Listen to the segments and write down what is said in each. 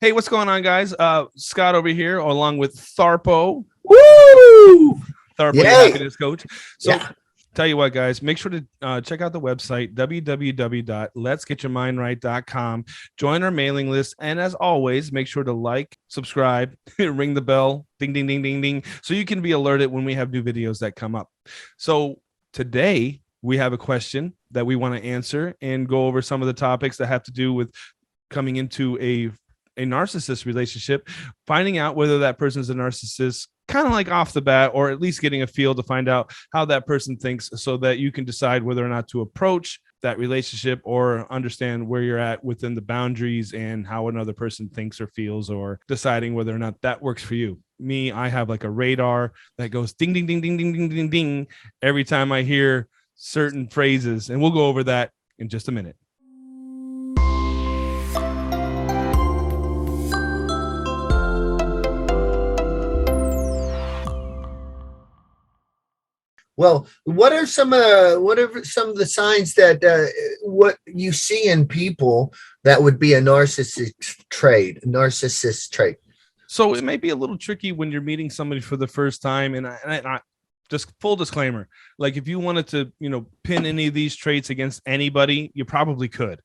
Hey, what's going on, guys? Scott over here, along with Tharpo. Woo! Tharpo, your Yay! happiness coach. So, Yeah. tell you what, guys, make sure to check out the website, www.letsgetyourmindright.com. Join our mailing list. And as always, make sure to like, subscribe, ring the bell, ding, ding, ding, ding, ding, so you can be alerted when we have new videos that come up. So, today, we have a question that we want to answer and go over some of the topics that have to do with coming into a narcissist relationship, finding out whether that person is a narcissist kind of like off the bat, or at least getting a feel to find out how that person thinks so that you can decide whether or not to approach that relationship or understand where you're at within the boundaries and how another person thinks or feels, or deciding whether or not that works for you. Me, I have like a radar that goes ding, ding, ding, ding, ding, ding, ding, ding every time I hear certain phrases. And we'll go over that in just a minute. Well, what are some of the signs that what you see in people that would be a narcissist trait? So it may be a little tricky when you're meeting somebody for the first time. And I just full disclaimer, like if you wanted to, pin any of these traits against anybody, you probably could.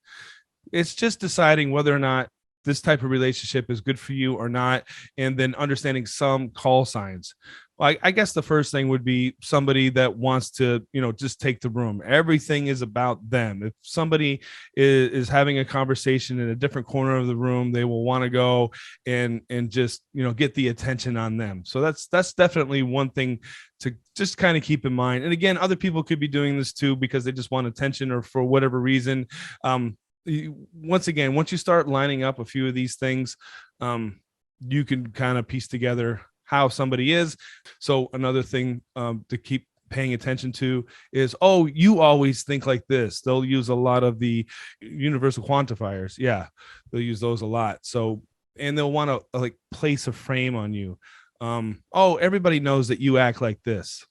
It's just deciding whether or not this type of relationship is good for you or not, and then understanding some call signs. I guess the first thing would be somebody that wants to, just take the room. Everything is about them. If somebody is having a conversation in a different corner of the room, they will want to go and just, get the attention on them. So that's definitely one thing to just kind of keep in mind. And again, other people could be doing this too because they just want attention or for whatever reason. Once again, once you start lining up a few of these things, you can kind of piece together how somebody is. So another thing to keep paying attention to is, oh, you always think like this. They'll use a lot of the universal quantifiers. Yeah, they'll use those a lot. So, and they'll want to like place a frame on you. Oh, everybody knows that you act like this.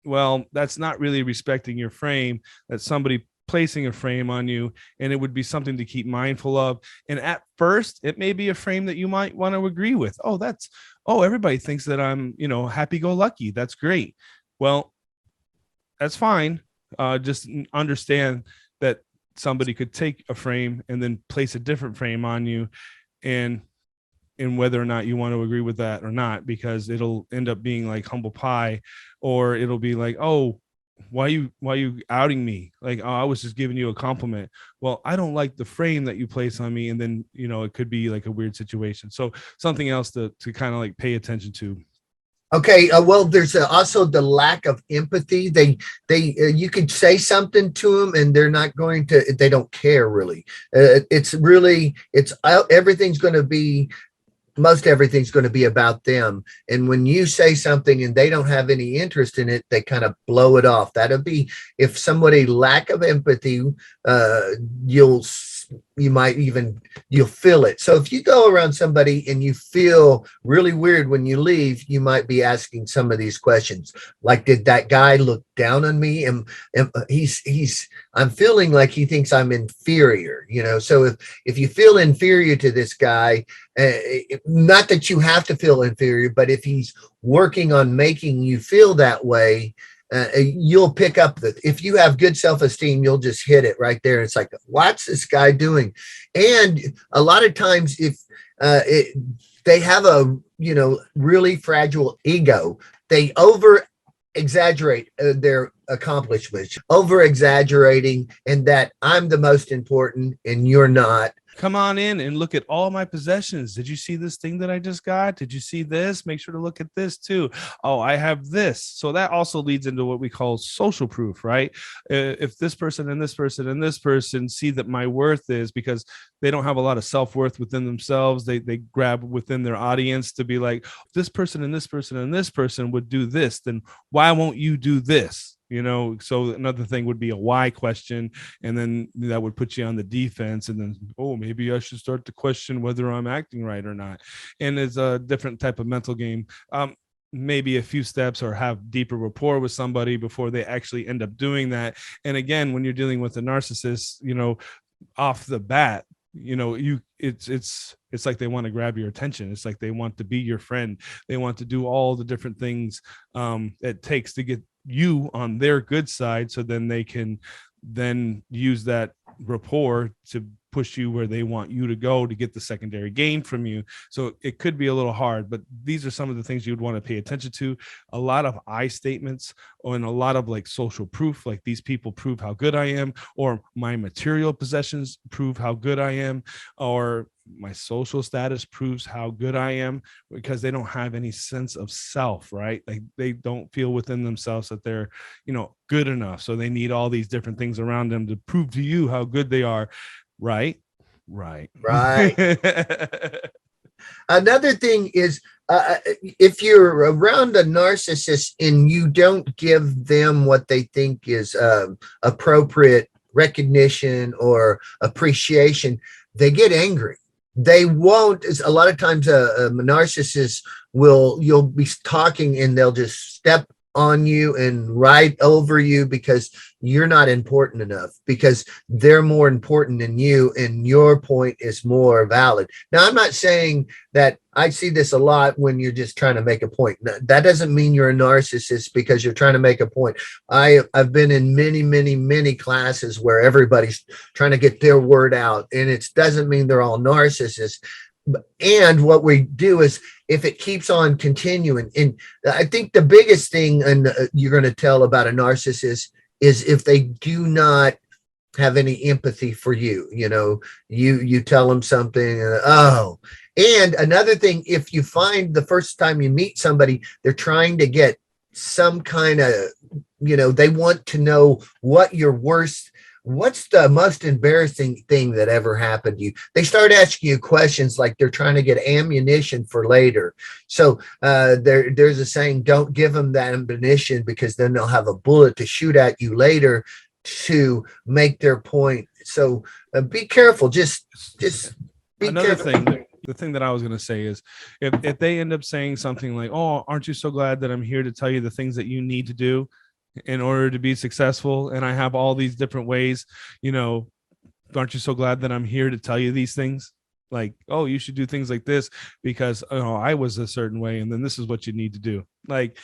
Well, that's not really respecting your frame. That's somebody placing a frame on you, and it would be something to keep mindful of. And at first it may be a frame that you might want to agree with. Oh, everybody thinks that I'm, happy-go-lucky. That's great. Well, that's fine. Just understand that somebody could take a frame and then place a different frame on you, and whether or not you want to agree with that or not, because it'll end up being like humble pie, or it'll be like, oh, why you outing me? Like, oh, I was just giving you a compliment. Well, I don't like the frame that you place on me. And then, it could be like a weird situation. So something else to kind of like pay attention to. Okay, well, there's also the lack of empathy. You could say something to them, and they're not going to. They don't care really. Everything's going to be most everything's going to be about them. And when you say something and they don't have any interest in it, they kind of blow it off. That'll be if somebody lack of empathy, you'll you might even you'll feel it. So if you go around somebody and you feel really weird when you leave, you might be asking some of these questions, like, did that guy look down on me? And I'm feeling like he thinks I'm inferior, so if you feel inferior to this guy, not that you have to feel inferior, but if he's working on making you feel that way, you'll pick up that. If you have good self-esteem, you'll just hit it right there. It's like, what's this guy doing? And a lot of times, if they have a really fragile ego, they over exaggerate their accomplishments, over exaggerating, and that I'm the most important and you're not. Come on in and look at all my possessions. Did you see this thing that I just got? Did you see this? Make sure to look at this too. Oh, I have this. So that also leads into what we call social proof, right? If this person and this person and this person see that my worth is, because they don't have a lot of self-worth within themselves, they grab within their audience to be like, this person and this person and this person would do this, then why won't you do this? So another thing would be a why question, and then that would put you on the defense, and then, oh, maybe I should start to question whether I'm acting right or not. And it's a different type of mental game. Maybe a few steps, or have deeper rapport with somebody before they actually end up doing that. And again, when you're dealing with a narcissist, off the bat, it's like they want to grab your attention. It's like they want to be your friend. They want to do all the different things it takes to get you on their good side, so then they can then use that rapport to push you where they want you to go to get the secondary gain from you. So it could be a little hard, but these are some of the things you would want to pay attention to. A lot of I statements, and a lot of like social proof, like these people prove how good I am, or my material possessions prove how good I am, or my social status proves how good I am, because they don't have any sense of self, right? Like they don't feel within themselves that they're, good enough. So they need all these different things around them to prove to you how good they are. Right. Another thing is, if you're around a narcissist and you don't give them what they think is appropriate recognition or appreciation, they get angry. They won't. A lot of times a narcissist you'll be talking and they'll just step on you and right over you because you're not important enough, because they're more important than you and your point is more valid. Now, I'm not saying that. I see this a lot when you're just trying to make a point. That doesn't mean you're a narcissist because you're trying to make a point. I've been in many classes where everybody's trying to get their word out, and it doesn't mean they're all narcissists. And what we do is, if it keeps on continuing, and I think the biggest thing, and you're going to tell about a narcissist, is if they do not have any empathy for you. You tell them something, and another thing, if you find the first time you meet somebody, they're trying to get some kind of, they want to know what's the most embarrassing thing that ever happened to you. They start asking you questions like they're trying to get ammunition for later. So there's a saying, don't give them that ammunition, because then they'll have a bullet to shoot at you later to make their point. So be careful. Just be Another careful. thing, the thing that I was going to say is, if they end up saying something like, oh, aren't you so glad that I'm here to tell you the things that you need to do in order to be successful, and I have all these different ways, aren't you so glad that I'm here to tell you these things? Like, oh, you should do things like this because I was a certain way, and then this is what you need to do. Like,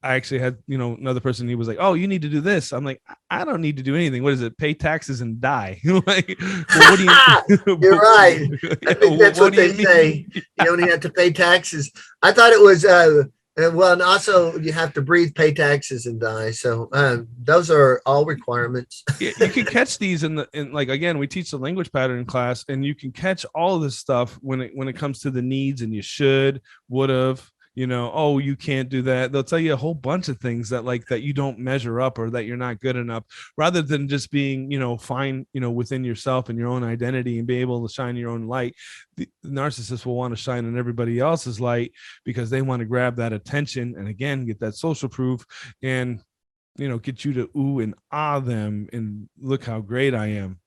I actually had, another person, he was like, oh, you need to do this. I'm like, I don't need to do anything. What is it? Pay taxes and die. Like, well, what do you You're right. I think that's what they say. You only have to pay taxes. I thought it was well, and also you have to breathe, pay taxes, and die. So those are all requirements. You can catch these in like, again, we teach the language pattern class, and you can catch all of this stuff when it comes to the needs, and you should, would have, oh, you can't do that. They'll tell you a whole bunch of things that you don't measure up, or that you're not good enough, rather than just being, fine, within yourself and your own identity and be able to shine your own light. The narcissist will want to shine on everybody else's light because they want to grab that attention and, again, get that social proof and, get you to ooh and ah them and look how great I am.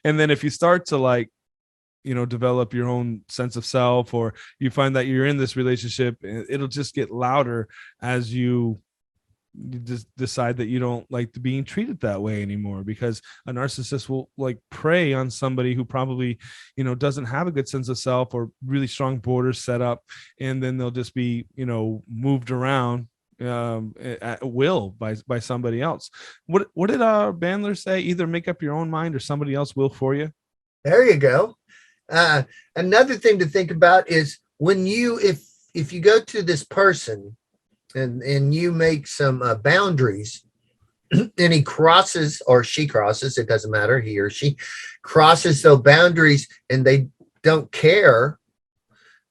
And then if you start to develop your own sense of self, or you find that you're in this relationship, it'll just get louder as you just decide that you don't like being treated that way anymore, because a narcissist will prey on somebody who probably, doesn't have a good sense of self or really strong borders set up. And then they'll just be, moved around at will by somebody else. What did Bandler say? Either make up your own mind or somebody else will for you. There you go. Another thing to think about is when if you go to this person and you make some boundaries, and he crosses, or she crosses, it doesn't matter, he or she crosses those boundaries and they don't care,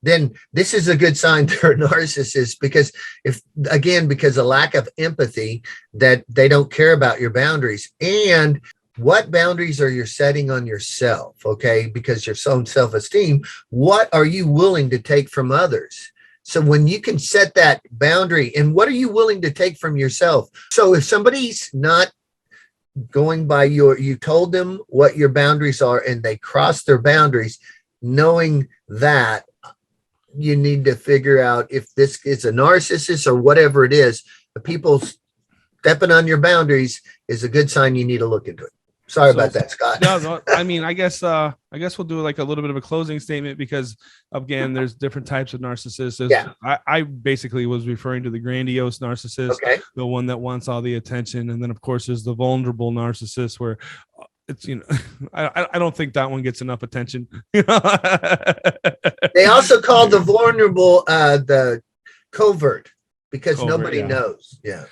then this is a good sign they're a narcissist, because because of lack of empathy, that they don't care about your boundaries. And what boundaries are you setting on yourself? Okay, because your own self-esteem, what are you willing to take from others? So when you can set that boundary, and what are you willing to take from yourself? So if somebody's not going by you told them what your boundaries are and they cross their boundaries, knowing that, you need to figure out if this is a narcissist or whatever it is. The people stepping on your boundaries is a good sign. You need to look into it. Sorry So about that, Scott. no, I mean, I guess we'll do like a little bit of a closing statement because again, there's different types of narcissists. Yeah. I basically was referring to the grandiose narcissist, Okay. the one that wants all the attention, and then of course there's the vulnerable narcissist where it's I don't think that one gets enough attention. They also call the vulnerable the covert because Covert, nobody yeah. knows. Yeah.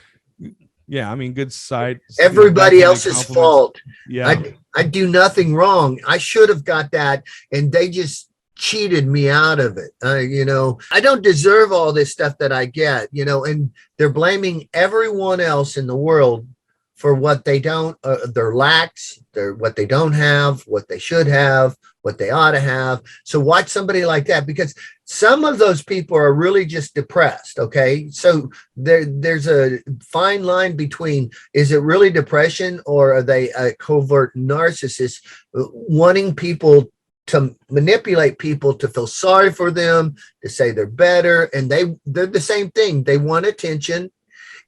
Yeah, I mean, good side. Everybody backhanded else's compliments. fault. Yeah, I do nothing wrong. I should have got that, and they just cheated me out of it. I don't deserve all this stuff that I get, and they're blaming everyone else in the world for what they don't, their lacks, what they don't have, what they should have, what they ought to have. So watch somebody like that, because some of those people are really just depressed. Okay. So there's a fine line between, is it really depression, or are they a covert narcissist wanting people to manipulate people to feel sorry for them, to say they're better. And they're the same thing. They want attention,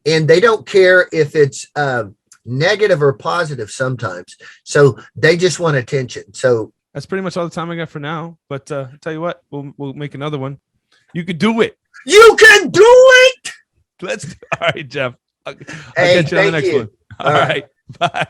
and they don't care if it's negative or positive sometimes. So they just want attention. So that's pretty much all the time I got for now. But I'll tell you what, we'll make another one. You could do it. You can do it. All right, Jeff. I'll Hey, get you on the thank next you. one. All right. Bye.